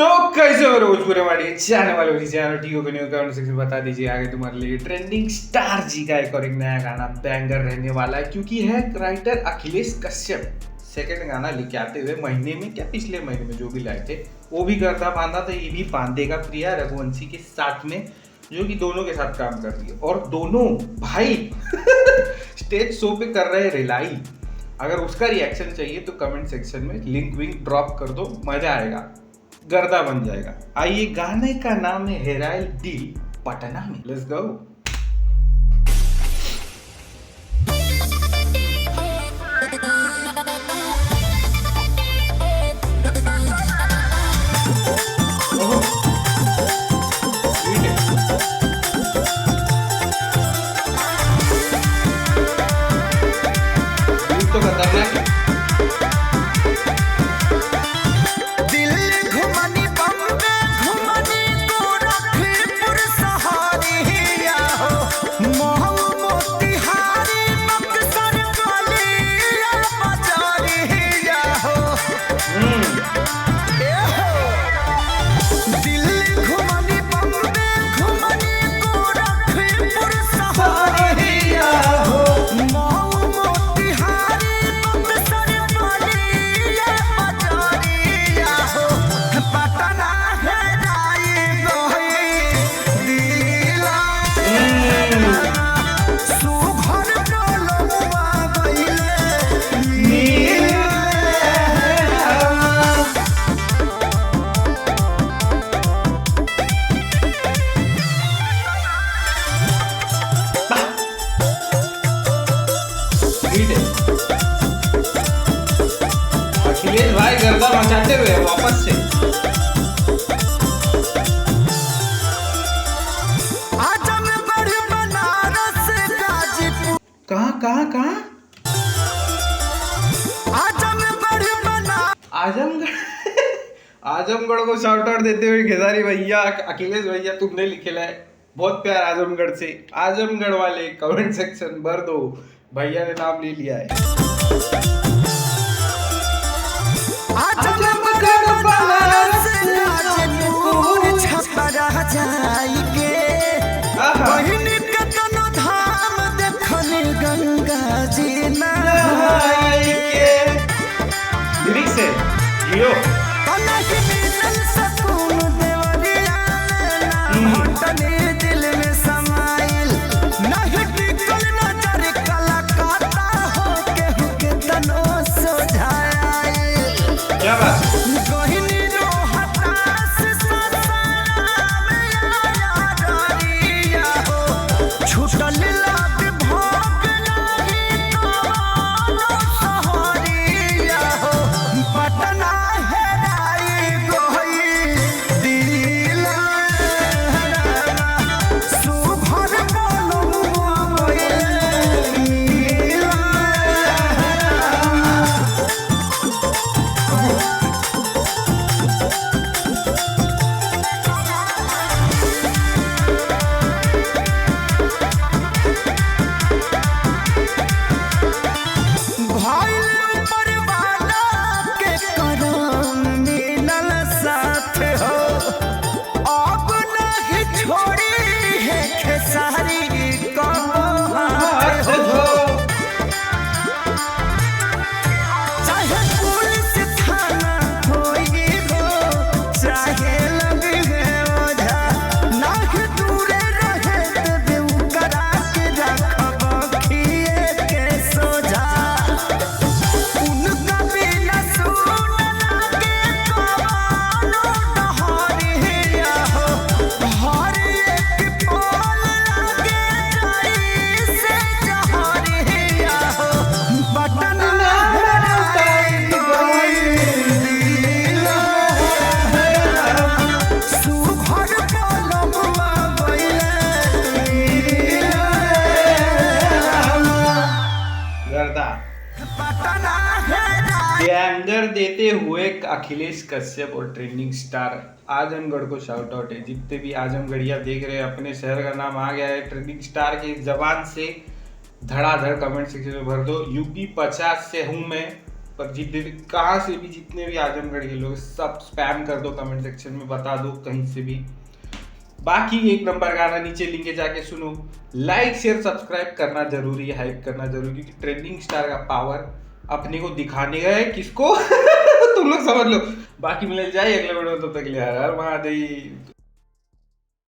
तो कैसे हो रोज पूरे हमारे जाने वाले चैनल ठीक हो नहीं हो कमेंट सेक्शन में बता दीजिए। आगे तुम्हारे लिए ट्रेंडिंग स्टार जी का एक और एक नया गाना बैंगर रहने वाला है, क्योंकि है राइटर अखिलेश कश्यप सेकंड गाना लेके आते हुए महीने में क्या पिछले महीने में जो भी लाए थे वो भी गर्दा बांधा था, ये भी बांधेगा प्रिया रघुवंशी के साथ में, जो कि दोनों के साथ काम कर रही है और दोनों भाई स्टेज शो पे कर रहे रिलाई। अगर उसका रिएक्शन चाहिए तो कमेंट सेक्शन में लिंक विंक ड्रॉप कर दो, मजा आएगा, गर्दा बन जाएगा। आइए, गाने का नाम है हेराइल दिल पटना में। Let's go. तो खतरनाक है। अखिलेश भाई गर्दा मचाते हुए वापस से कहाँ आजमगढ़ आजमगढ़ को शाउट आउट देते हुए खेसारी भैया, अखिलेश भैया तुमने लिखेला है बहुत प्यार आजमगढ़ से। आजमगढ़ वाले कमेंट सेक्शन भर दो, भैया ने नाम ले लिया है। लिरिक्स है जियो। क्या बात बैंगर देते हुए अखिलेश कश्यप और ट्रेंडिंग स्टार आजमगढ़ को शाउट आउट है। जितने भी आजमगढ़िया देख रहे हैं, अपने शहर का नाम आ गया है ट्रेंडिंग स्टार की जबान से, धड़ाधड़ कमेंट सेक्शन में भर दो। यूपी 50 से हूँ मैं, पर जितने भी कहाँ से भी जितने भी आजमगढ़ के लोग सब स्पैम कर दो कमेंट सेक्शन में, बता दो कहीं से भी। बाकी एक नंबर गाना नीचे लिंक है, जाके सुनो। लाइक शेयर सब्सक्राइब करना जरूरी है, हाइप करना जरूरी, क्योंकि ट्रेंडिंग स्टार का पावर अपने को दिखाने का है। किसको तुम लोग समझ लो। बाकी मिल जाए अगले वीडियो में, तब तक के लिए हर हर महादेव।